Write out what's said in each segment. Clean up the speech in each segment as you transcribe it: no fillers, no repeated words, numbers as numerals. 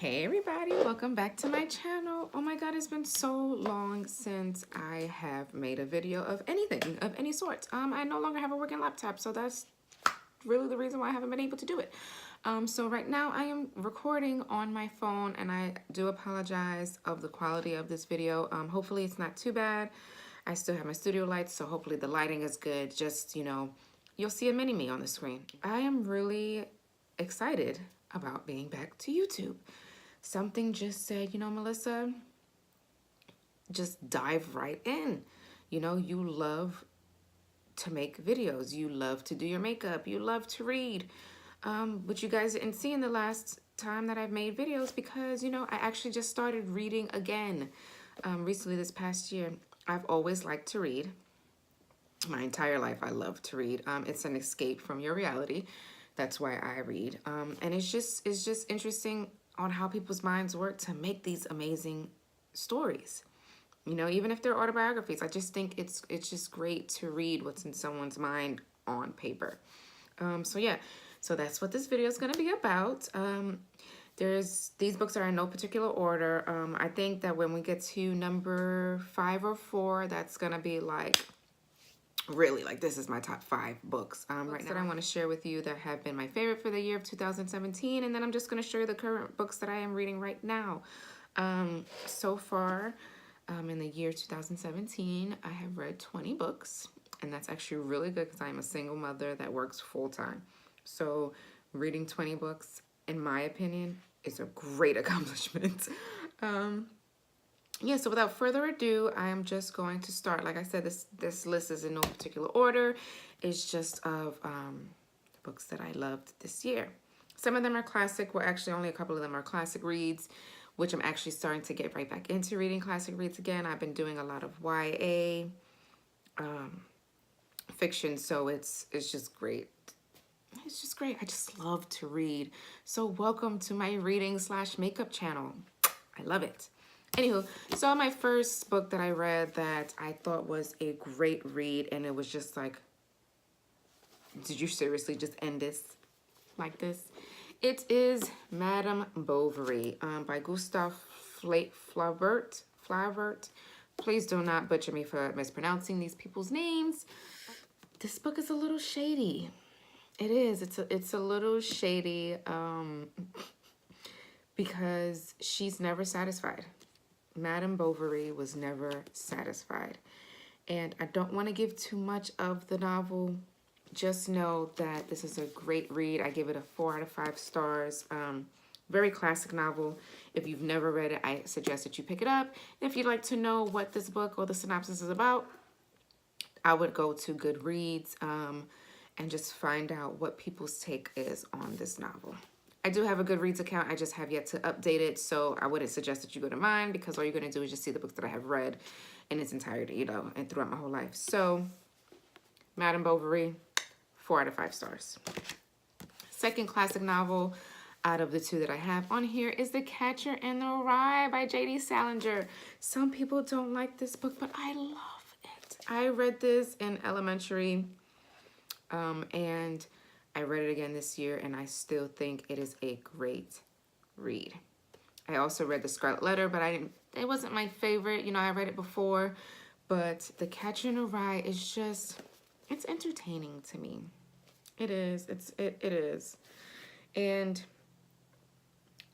Hey everybody, welcome back to my channel. Oh my god, it's been so long since I have made a video of anything, of any sort. I no longer have a working laptop, so that's really the reason why I haven't been able to do it. So right now I am recording on my phone, and I do apologize of the quality of this video. Hopefully it's not too bad. I still have my studio lights, so hopefully the lighting is good. Just, you know, you'll see a mini-me on the screen. I am really excited about being back to YouTube. Something just said, you know, Melissa, just dive right in. You know, you love to make videos. You love to do your makeup. You love to read. Which you guys didn't see in the last time that I've made videos because, you know, I actually just started reading again recently this past year. I've always liked to read. My entire life I love to read. It's an escape from your reality. That's why I read. And it's just interesting on how people's minds work to make these amazing stories. You know, even if they're autobiographies, I just think it's just great to read what's in someone's mind on paper. So yeah, so that's what this video is going to be about. These books are in no particular order. I think that when we get to number 5 or 4, that's going to be like, really, like, this is my top 5 books right now that I want to share with you that have been my favorite for the year of 2017, and then I'm just going to show you the current books that I am reading right now. So far, in the year 2017, I have read 20 books, and that's actually really good because I'm a single mother that works full-time. So reading 20 books, in my opinion, is a great accomplishment. Yeah, so without further ado, I am just going to start. Like I said, this list is in no particular order. It's just of the books that I loved this year. Some of them are classic. Well, actually, only a couple of them are classic reads, which I'm actually starting to get right back into reading classic reads again. I've been doing a lot of YA fiction, so it's just great. It's just great. I just love to read. So welcome to my reading / makeup channel. I love it. Anywho, so my first book that I read that I thought was a great read, and it was just like, did you seriously just end this like this? It is Madame Bovary by Gustave Flaubert. Please do not butcher me for mispronouncing these people's names. This book is a little shady. It is. It's a little shady because she's never satisfied. Madame Bovary was never satisfied. And I don't want to give too much of the novel. Just know that this is a great read. I give it a 4 out of 5 stars. Very classic novel. If you've never read it, I suggest that you pick it up. If you'd like to know what this book or the synopsis is about, I would go to Goodreads and just find out what people's take is on this novel. I do have a Goodreads account. I just have yet to update it, so I wouldn't suggest that you go to mine because all you're going to do is just see the books that I have read in its entirety, you know, and throughout my whole life. So, Madame Bovary, 4 out of 5 stars. Second classic novel out of the 2 that I have on here is The Catcher in the Rye by J.D. Salinger. Some people don't like this book, but I love it. I read this in elementary, and I read it again this year, and I still think it is a great read. I also read The Scarlet Letter, but it wasn't my favorite. You know, I read it before, but The Catcher in the Rye is just, it's entertaining to me. It is. It is. And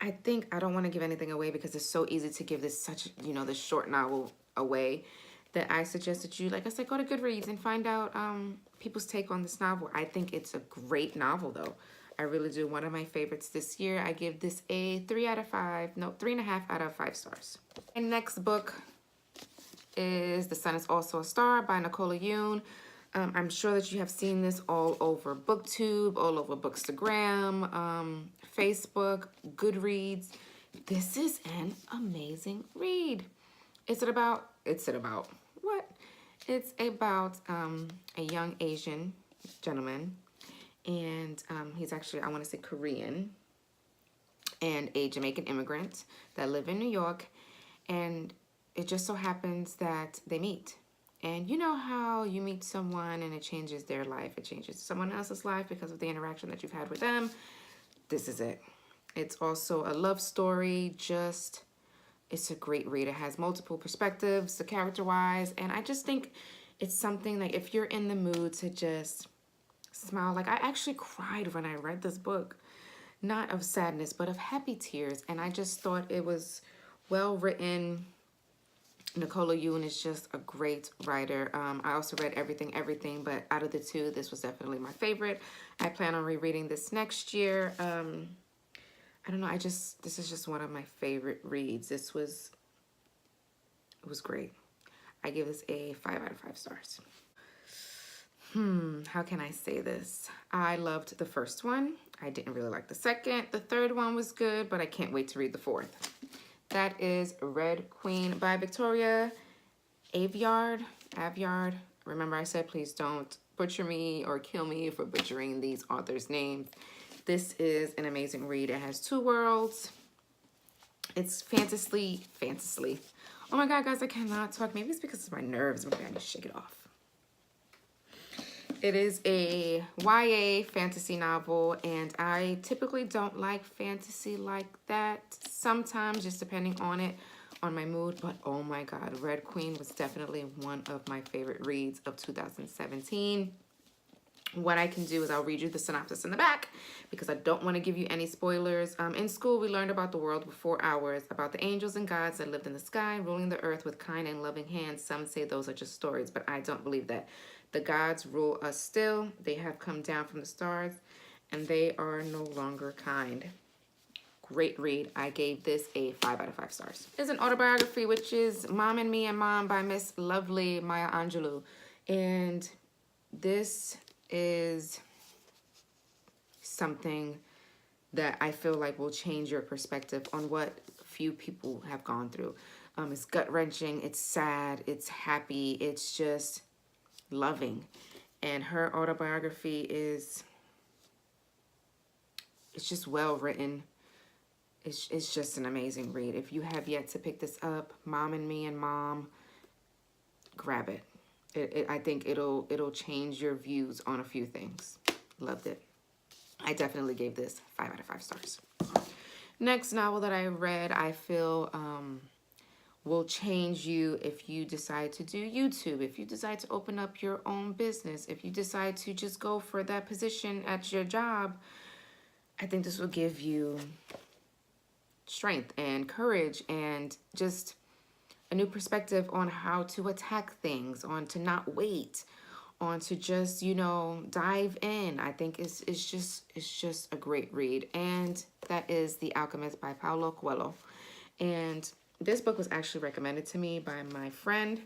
I think I don't want to give anything away because it's so easy to give this such, you know, this short novel away, that I suggest that you, like I said, go to Goodreads and find out people's take on this novel. I think it's a great novel, though. I really do. One of my favorites this year. I give this a 3.5 out of 5 stars. My next book is The Sun is Also a Star by Nicola Yoon. I'm sure that you have seen this all over Booktube, all over Bookstagram, Facebook, Goodreads. This is an amazing read. It's about what? It's about a young Asian gentleman, and he's actually, I want to say, Korean, and a Jamaican immigrant that live in New York, and it just so happens that they meet. And you know how you meet someone and it changes their life, it changes someone else's life because of the interaction that you've had with them. This is it. It's also a love story. Just, it's a great read. It has multiple perspectives, the character-wise, and I just think it's something like if you're in the mood to just smile. Like I actually cried when I read this book, not of sadness, but of happy tears, and I just thought it was well written. Nicola Yoon is just a great writer. I also read Everything, but out of the two, this was definitely my favorite. I plan on rereading this next year. I don't know, this is just one of my favorite reads. It was great. I give this a 5 out of 5 stars. How can I say this? I loved the first one. I didn't really like the second. The third one was good, but I can't wait to read the fourth. That is Red Queen by Victoria Aveyard. Remember I said please don't butcher me or kill me for butchering these authors' names. This is an amazing read. It has 2 worlds. It's fantasy. Oh my God, guys, I cannot talk. Maybe it's because it's my nerves. Maybe I need to shake it off. It is a YA fantasy novel, and I typically don't like fantasy like that. Sometimes, just depending on my mood. But oh my God, Red Queen was definitely one of my favorite reads of 2017. What I can do is I'll read you the synopsis in the back because I don't want to give you any spoilers. In school, we learned about the world for 4 hours, about the angels and gods that lived in the sky, ruling the earth with kind and loving hands. Some say those are just stories, but I don't believe that. The gods rule us still. They have come down from the stars, and they are no longer kind. Great read. I gave this a 5 out of 5 stars. It's an autobiography, which is Mom and Me and Mom by Miss Lovely Maya Angelou. And this is something that I feel like will change your perspective on what few people have gone through. It's gut-wrenching, it's sad, it's happy, it's just loving. And her autobiography it's just well written. It's just an amazing read. If you have yet to pick this up, Mom and Me and Mom, grab it. I think it'll change your views on a few things. Loved it. I definitely gave this 5 out of 5 stars. Next novel that I read, I feel will change you if you decide to do YouTube, if you decide to open up your own business, if you decide to just go for that position at your job. I think this will give you strength and courage and just a new perspective on how to attack things, on to not wait, on to just, you know, dive in. I think it's just a great read. And that is The Alchemist by Paulo Coelho. And this book was actually recommended to me by my friend.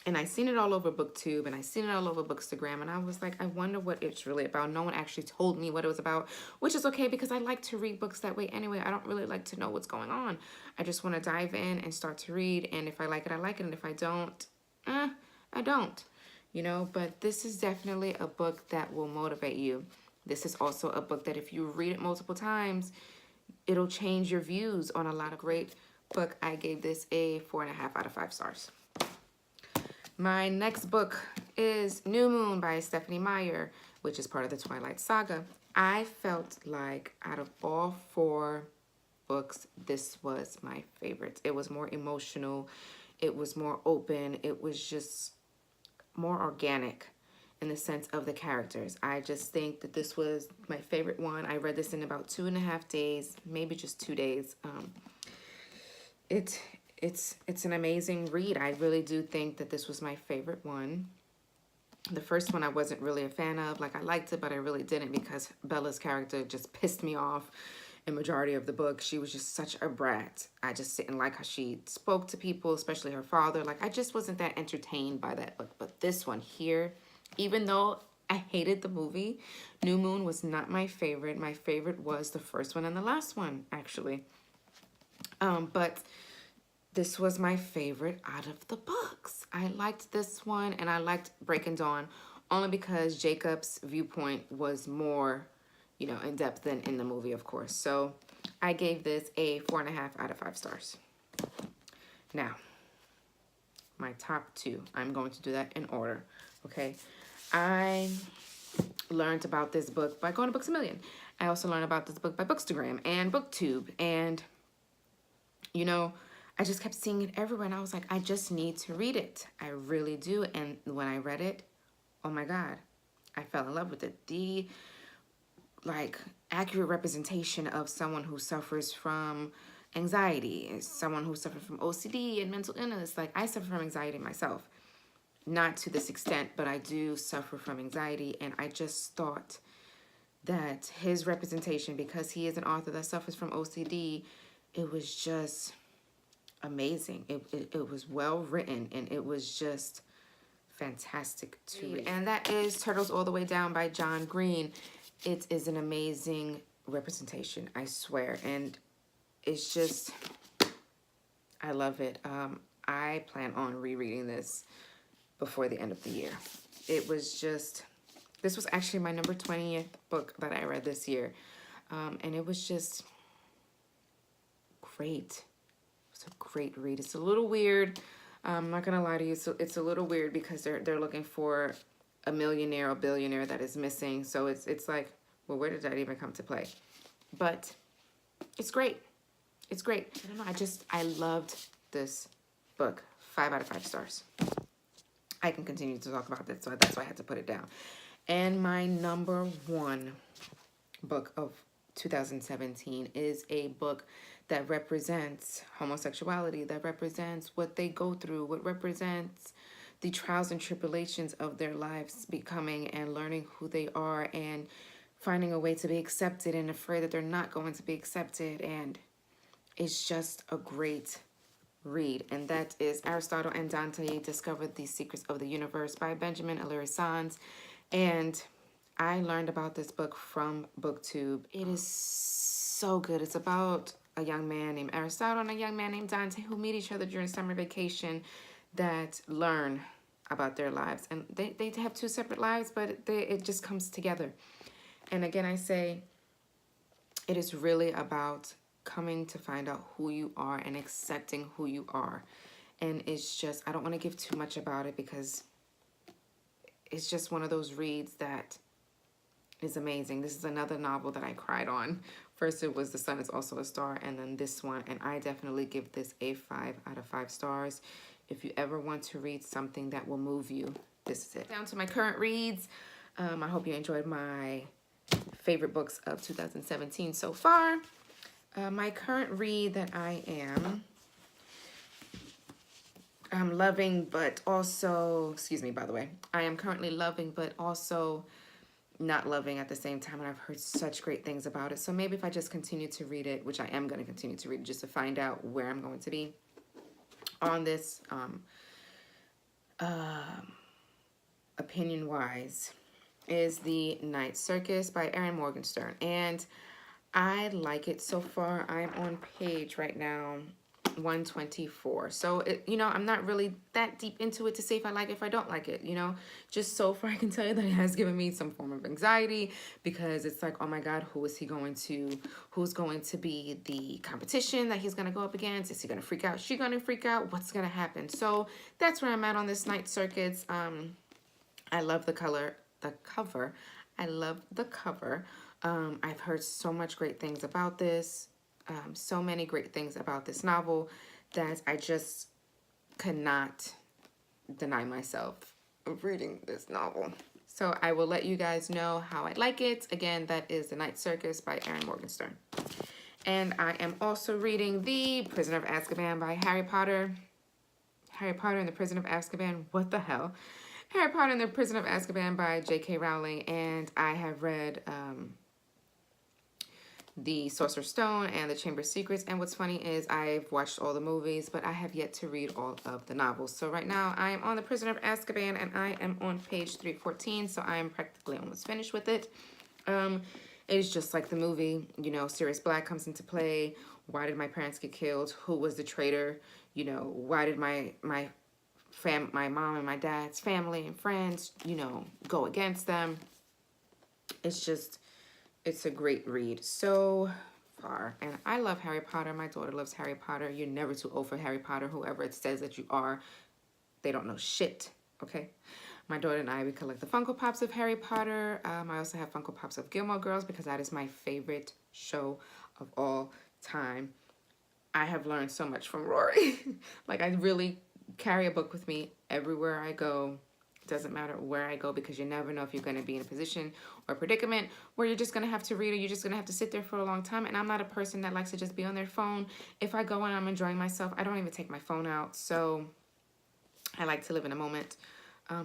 And I seen it all over Booktube and I seen it all over Bookstagram. And I was like, I wonder what it's really about. No one actually told me what it was about, which is okay because I like to read books that way anyway. I don't really like to know what's going on. I just want to dive in and start to read. And if I like it, I like it. And if I don't, I don't. You know, but this is definitely a book that will motivate you. This is also a book that if you read it multiple times, it'll change your views on a lot of great book. I gave this a 4.5 out of 5 stars. My next book is New Moon by Stephanie Meyer, which is part of the Twilight Saga. I felt like out of all 4 books, this was my favorite. It was more emotional. It was more open. It was just more organic in the sense of the characters. I just think that this was my favorite one. I read this in about 2.5 days, maybe just 2 days. It's an amazing read. I really do think that this was my favorite one. The first one I wasn't really a fan of. Like, I liked it, but I really didn't because Bella's character just pissed me off in majority of the book. She was just such a brat. I just didn't like how she spoke to people, especially her father. Like, I just wasn't that entertained by that book. But this one here, even though I hated the movie, New Moon was not my favorite. My favorite was the first one and the last one, actually. But this was my favorite out of the books. I liked this one and I liked Breaking Dawn only because Jacob's viewpoint was more, you know, in depth than in the movie, of course. So I gave this a 4.5 out of 5 stars. Now, my top 2. I'm going to do that in order, okay? I learned about this book by going to Books A Million. I also learned about this book by Bookstagram and Booktube. And, you know, I just kept seeing it everywhere. And I was like, I just need to read it. I really do. And when I read it, oh my God, I fell in love with it. The, like, accurate representation of someone who suffers from anxiety, someone who suffers from OCD and mental illness. Like, I suffer from anxiety myself. Not to this extent, but I do suffer from anxiety. And I just thought that his representation, because he is an author that suffers from OCD, it was just amazing. It was well written, and it was just fantastic to read. And that is Turtles All the Way Down by John Green. It is an amazing representation, I swear. And it's just, I love it. I plan on rereading this before the end of the year. It was just, this was actually my number 20th book that I read this year. And it was just great. It was a great read. It's a little weird. I'm not gonna lie to you. So it's a little weird because they're looking for a millionaire or billionaire that is missing. So it's like, well, where did that even come to play? But it's great. It's great. I don't know. I loved this book. 5 out of 5 stars. I can continue to talk about this, so that's why I had to put it down. And my number 1 book of 2017 is a book that represents homosexuality, that represents what they go through, what represents the trials and tribulations of their lives, becoming and learning who they are and finding a way to be accepted and afraid that they're not going to be accepted. And it's just a great read, and that is Aristotle and Dante Discovered the Secrets of the Universe by Benjamin Hilary Sands. And I learned about this book from Booktube. It is so good. It's about a young man named Aristotle and a young man named Dante who meet each other during summer vacation, that learn about their lives. And they have 2 separate lives, but it just comes together. And again, I say it is really about coming to find out who you are and accepting who you are. And it's just, I don't want to give too much about it because it's just one of those reads that is amazing. This is another novel that I cried on. First it was The Sun Is Also a Star, and then this one, and I definitely give this a 5 out of 5 stars. If you ever want to read something that will move you, this is it. Down to my current reads. I hope you enjoyed my favorite books of 2017 so far. My current read that I'm loving, but also, excuse me, by the way, I am currently loving, but also not loving at the same time, and I've heard such great things about it. So maybe if I just continue to read it, which I am going to continue to read it just to find out where I'm going to be on this, opinion-wise, is the Night Circus by Erin Morgenstern. And I like it so far. I'm on page right now 124. So, I'm not really that deep into it to say if I like it, if I don't like it, Just so far, I can tell you that it has given me some form of anxiety because it's like, oh my God, who's going to be the competition that he's going to go up against? Is he going to freak out? Is she going to freak out? What's going to happen? So that's where I'm at on this Night Circus. I love the cover. I love the cover. I've heard so much great things about this, so many great things about this novel that I just could not deny myself of reading this novel. So I will let you guys know how I like it. Again, that is The Night Circus by Erin Morgenstern. And I am also reading The Prisoner of Azkaban by Harry Potter. Harry Potter and the Prisoner of Azkaban, what the hell? Harry Potter and the Prisoner of Azkaban by J.K. Rowling. And I have read The Sorcerer's Stone and The Chamber of Secrets. And what's funny is I've watched all the movies, but I have yet to read all of the novels. So right now I am on The Prisoner of Azkaban and I am on page 314. So I am practically almost finished with it. It is just like the movie, Sirius Black comes into play. Why did my parents get killed? Who was the traitor? Why did my mom and my dad's family and friends, go against them? It's a great read so far. And I love Harry Potter. My daughter loves Harry Potter. You're never too old for Harry Potter. Whoever it says that you are, they don't know shit, okay? My daughter and I, we collect the Funko Pops of Harry Potter. I also have Funko Pops of Gilmore Girls because that is my favorite show of all time. I have learned so much from Rory. Like, I really carry a book with me everywhere I go. It doesn't matter where I go because you never know if you're going to be in a position or predicament where you're just going to have to read or you're just going to have to sit there for a long time. And I'm not a person that likes to just be on their phone. If I go and I'm enjoying myself, I don't even take my phone out. So I like to live in a moment.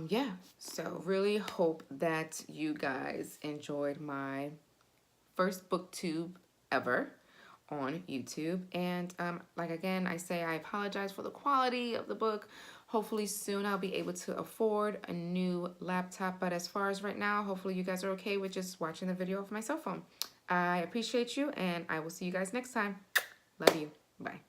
Yeah, so really hope that you guys enjoyed my first booktube ever on YouTube. And like again, I say I apologize for the quality of the book. Hopefully soon I'll be able to afford a new laptop. But as far as right now, hopefully you guys are okay with just watching the video off my cell phone. I appreciate you and I will see you guys next time. Love you. Bye.